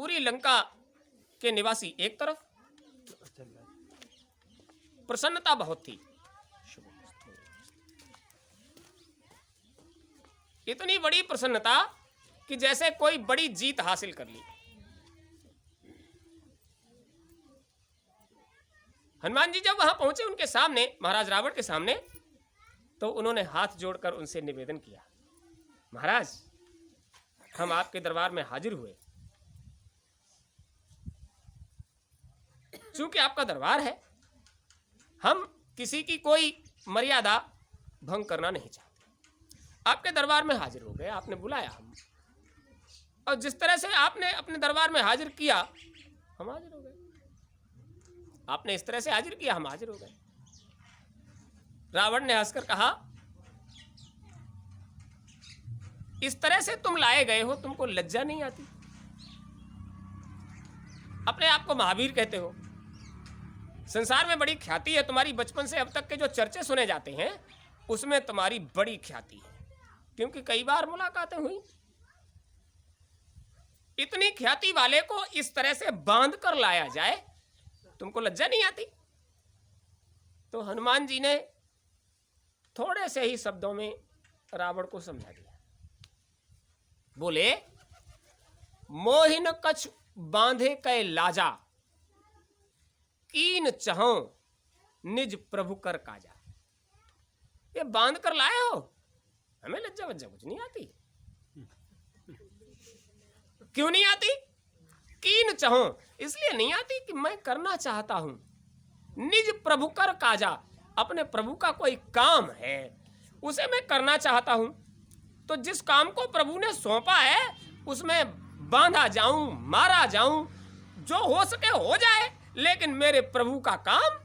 पूरी लंका के निवासी एक तरफ, प्रसन्नता बहुत थी, इतनी बड़ी प्रसन्नता कि जैसे कोई बड़ी जीत हासिल कर ली। हनुमान जी जब वहां पहुंचे उनके सामने, महाराज रावण के सामने, तो उन्होंने हाथ जोड़कर उनसे निवेदन किया, महाराज हम आपके दरबार में हाजिर हुए, चूंकि आपका दरबार है, हम किसी की कोई मर्यादा भंग करना नहीं चाहते, आपके दरबार में हाजिर हो गए, आपने बुलाया हम, और जिस तरह से आपने अपने दरबार में हाजिर किया हम हाजिर हो गए, आपने इस तरह से हाजिर किया हम हाजिर हो गए। रावण ने हंसकर कहा, इस तरह से तुम लाए गए हो, तुमको लज्जा नहीं आती? अपने आप को महावीर कहते हो, संसार में बड़ी ख्याति है तुम्हारी, बचपन से अब तक के जो चर्चे सुने जाते हैं उसमें तुम्हारी बड़ी ख्याति है, क्योंकि कई बार मुलाकातें हुई। इतनी ख्याति वाले को इस तरह से बांध कर लाया जाए, तुमको लज्जा नहीं आती? तो हनुमान जी ने थोड़े से ही शब्दों में रावण को समझा दिया। बोले, मोहिन कछ बांधे कै लाजा, कीन चहो निज प्रभु कर काजा। ये बांध कर लाए हो, हमें लज्जा वज्जा कुछ नहीं आती। क्यों नहीं आती? कीन चहो, इसलिए नहीं आती कि मैं करना चाहता हूं, निज प्रभु कर काजा, अपने प्रभु का कोई काम है उसे मैं करना चाहता हूं, तो जिस काम को प्रभु ने सौंपा है उसमें बांधा जाऊं, मारा जाऊं, जो हो सके हो जाए, लेकिन मेरे प्रभु का काम।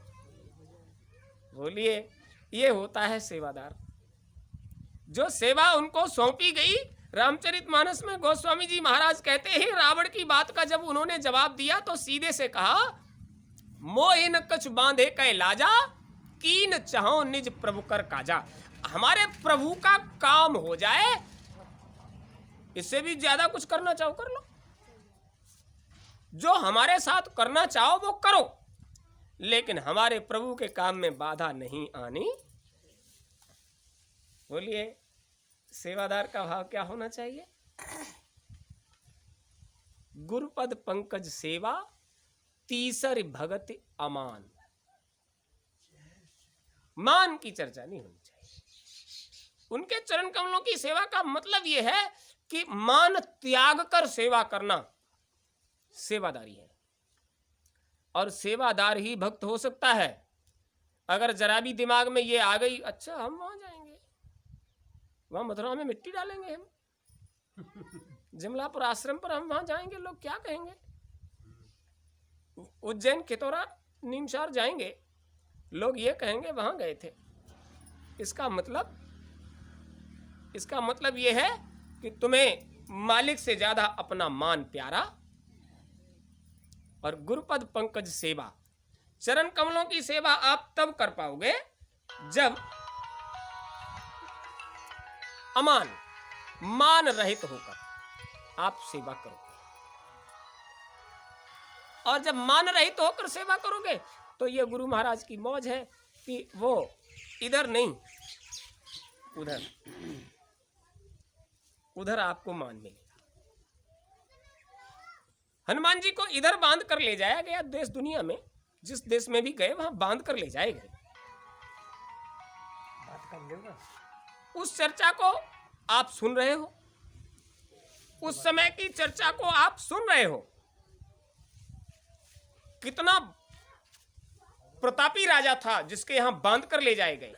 बोलिए, ये होता है सेवादार। जो सेवा उनको सौंपी गई, रामचरितमानस में गोस्वामी जी महाराज कहते हैं, रावण की बात का जब उन्होंने जवाब दिया तो सीधे से कहा, मोहिन कछ बांधे कै लाजा, कीन चाहो निज प्रभु कर काजा। हमारे प्रभु का काम हो जाए, इससे भी ज्यादा कुछ करना चाहो कर लो, जो हमारे साथ करना चाहो वो करो, लेकिन हमारे प्रभु के काम में बाधा नहीं आनी। बोलिए, सेवादार का भाव क्या होना चाहिए? गुरुपद पंकज सेवा, तीसर भगत अमान। मान की चर्चा नहीं होनी चाहिए। उनके चरण कमलों की सेवा का मतलब यह है कि मान त्याग कर सेवा करना सेवादारी है, और सेवादार ही भक्त हो सकता है। अगर जरा भी दिमाग में ये आ गई, अच्छा हम वहां जाएंगे, वहां मथुरा में मिट्टी डालेंगे, हम जमलापुर आश्रम पर हम वहां जाएंगे, लोग क्या कहेंगे, उज्जैन कितौरा नीमसार जाएंगे, लोग ये कहेंगे वहां गए थे। इसका मतलब यह है कि तुम्हें मालिक से ज्यादा अपना मान प्यारा। और गुरुपद पंकज सेवा, चरण कमलों की सेवा आप तब कर पाओगे जब अमान, मान रहित होकर आप सेवा करोगे। और जब मान रहित होकर सेवा करोगे तो ये गुरु महाराज की मौज है कि वो इधर नहीं उधर आपको मान मिलेगा। हनुमान जी को इधर बांध कर ले जाया गया, देश दुनिया में जिस देश में भी गए वहां बांध कर ले जाए गए। उस चर्चा को आप सुन रहे हो, उस समय की चर्चा को आप सुन रहे हो। कितना प्रतापी राजा था जिसके यहां बांध कर ले जाए गए।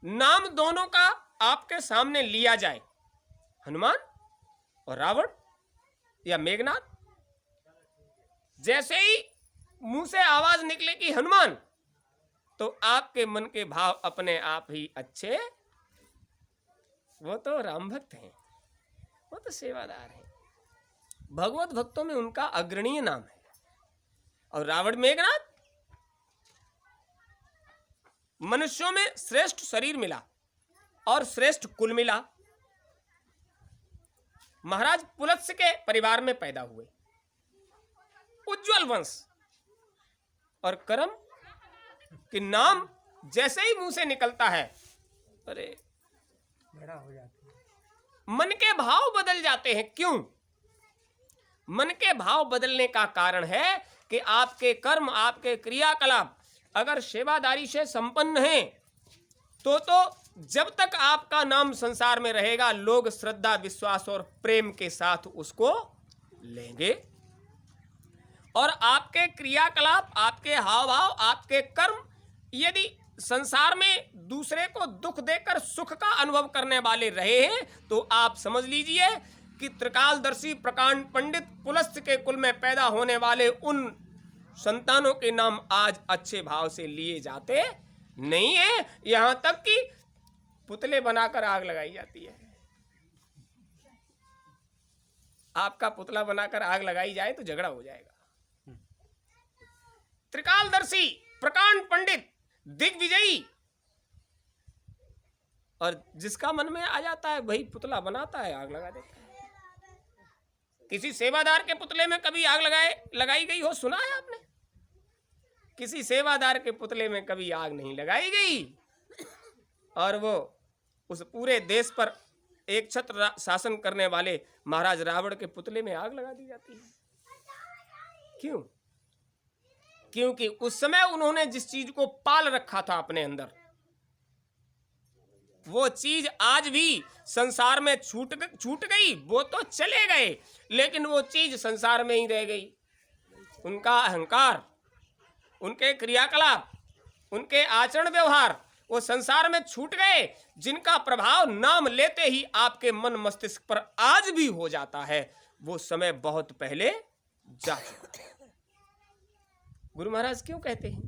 नाम दोनों का आपके सामने लिया जाए, हनुमान और रावण या मेघनाथ, जैसे ही मुंह से आवाज निकलेगी हनुमान, तो आपके मन के भाव अपने आप ही अच्छे। वो तो राम भक्त हैं, वो तो सेवादार हैं, भगवत भक्तों में उनका अग्रणीय नाम है। और रावण मेघनाथ, मनुष्यों में श्रेष्ठ शरीर मिला और श्रेष्ठ कुल मिला, महाराज पुलत्स्य के परिवार में पैदा हुए, उज्जवल वंश, और कर्म कि नाम जैसे ही मुंह से निकलता है, अरे बड़ा हो जाता है। मन के भाव बदल जाते हैं। क्यों? मन के भाव बदलने का कारण है कि आपके कर्म, आपके क्रियाकलाप अगर सेवादारी से संपन्न हैं, तो जब तक आपका नाम संसार में रहेगा, लोग श्रद्धा, विश्वास और प्रेम के साथ उसको लेंगे। और आपके क्रियाकलाप, आपके हाव भाव, आपके कर्म यदि संसार में दूसरे को दुख देकर सुख का अनुभव करने वाले रहे हैं, तो आप समझ लीजिए कि त्रिकालदर्शी प्रकांड पंडित पुलस्त्य के कुल में पैदा होने वाले उन संतानों के नाम आज अच्छे भाव से लिए जाते नहीं है। यहां तक कि पुतले बनाकर आग लगाई जाती है। आपका पुतला बनाकर आग लगाई जाए तो झगड़ा हो जाएगा। त्रिकालदर्शी प्रकांड पंडित दिग्विजयी, और जिसका मन में आ जाता है वही पुतला बनाता है, आग लगा देता है। किसी सेवादार के पुतले में कभी आग लगाई गई हो, सुना है आपने? किसी सेवादार के पुतले में कभी आग नहीं लगाई गई, और वो उस पूरे देश पर एक छत्र शासन करने वाले महाराज रावण के पुतले में आग लगा दी जाती है। क्यों? क्योंकि उस समय उन्होंने जिस चीज को पाल रखा था अपने अंदर, वो चीज आज भी संसार में छूट गई। वो तो चले गए, लेकिन वो चीज संसार में ही रह गई। उनका अहंकार, उनके क्रियाकलाप, उनके आचरण व्यवहार वो संसार में छूट गए, जिनका प्रभाव नाम लेते ही आपके मन मस्तिष्क पर आज भी हो जाता है। वो समय बहुत पहले जा चुका है। गुरु महाराज क्यों कहते हैं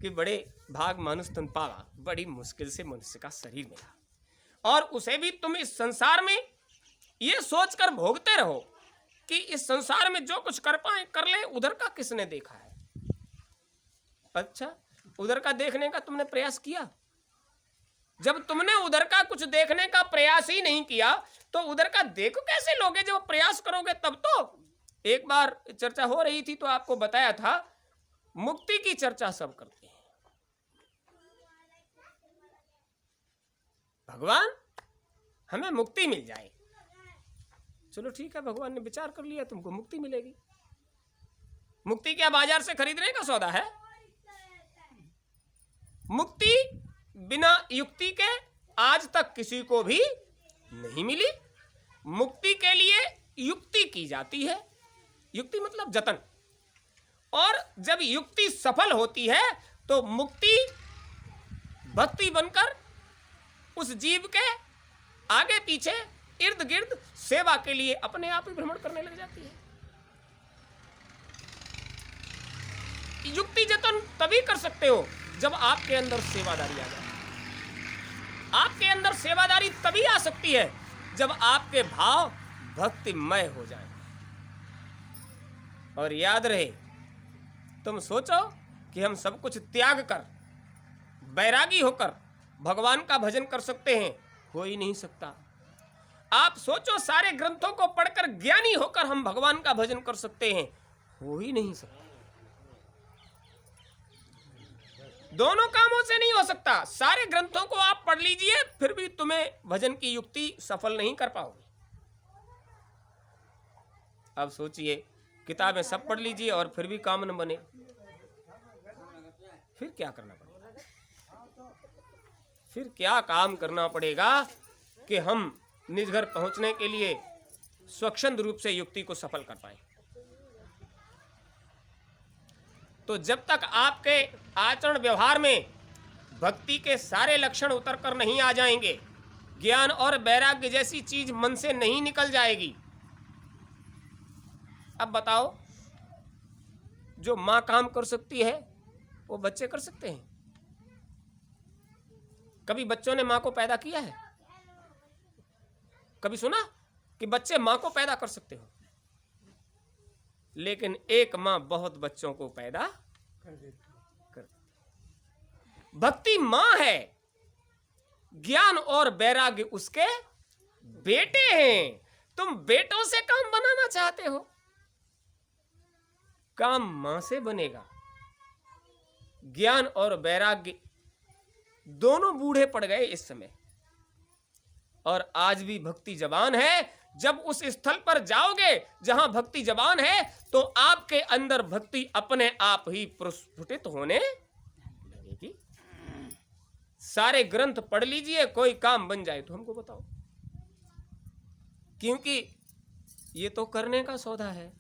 कि बड़े भाग मानुष तन पावा, बड़ी मुश्किल से मनुष्य का शरीर मिला, और उसे भी तुम इस संसार में ये सोचकर भोगते रहो कि इस संसार में जो कुछ कर पाए कर ले, उधर का किसने देखा है? अच्छा, उधर का देखने का तुमने प्रयास किया? जब तुमने उधर का कुछ देखने का प्रयास ही नहीं किया, तो उधर का देखो कैसे लोगे? जब प्रयास करोगे तब तो। एक बार चर्चा हो रही थी तो आपको बताया था, मुक्ति की चर्चा सब करते हैं। भगवान हमें मुक्ति मिल जाए, चलो ठीक है, भगवान ने विचार कर लिया तुमको मुक्ति मिलेगी। मुक्ति क्या बाजार से खरीदने का सौदा है? मुक्ति बिना युक्ति के आज तक किसी को भी नहीं मिली। मुक्ति के लिए युक्ति की जाती है। युक्ति मतलब जतन, और जब युक्ति सफल होती है तो मुक्ति भक्ति बनकर उस जीव के आगे पीछे इर्द गिर्द सेवा के लिए अपने आप ही भ्रमण करने लग जाती है। युक्ति जतन तभी कर सकते हो जब आपके अंदर सेवादारी आ जाए। आपके अंदर सेवादारी तभी आ सकती है जब आपके भाव भक्तिमय हो जाए। और याद रहे, तुम सोचो कि हम सब कुछ त्याग कर बैरागी होकर भगवान का भजन कर सकते हैं, हो ही नहीं सकता। आप सोचो सारे ग्रंथों को पढ़कर ज्ञानी होकर हम भगवान का भजन कर सकते हैं, हो ही नहीं सकता। दोनों कामों से नहीं हो सकता। सारे ग्रंथों को आप पढ़ लीजिए, फिर भी तुम्हें भजन की युक्ति सफल नहीं कर पाओगे। अब सोचिए, किताबें सब पढ़ लीजिए और फिर भी काम न बने, फिर क्या करना पड़ेगा? फिर क्या काम करना पड़ेगा कि हम निज घर पहुंचने के लिए स्वच्छंद रूप से युक्ति को सफल कर पाए? तो जब तक आपके आचरण व्यवहार में भक्ति के सारे लक्षण उतर कर नहीं आ जाएंगे, ज्ञान और वैराग्य जैसी चीज मन से नहीं निकल जाएगी। अब बताओ, जो मां काम कर सकती है वो बच्चे कर सकते हैं? कभी बच्चों ने मां को पैदा किया है? कभी सुना कि बच्चे मां को पैदा कर सकते हो? लेकिन एक मां बहुत बच्चों को पैदा कर। भक्ति मां है, ज्ञान और वैराग्य उसके बेटे हैं। तुम बेटों से काम बनाना चाहते हो, काम मां से बनेगा। ज्ञान और वैराग्य दोनों बूढ़े पड़ गए इस समय, और आज भी भक्ति जवान है। जब उस स्थल पर जाओगे जहां भक्ति जवान है, तो आपके अंदर भक्ति अपने आप ही प्रस्फुटित होने लगेगी। सारे ग्रंथ पढ़ लीजिए, कोई काम बन जाए तो हमको बताओ, क्योंकि ये तो करने का सौदा है।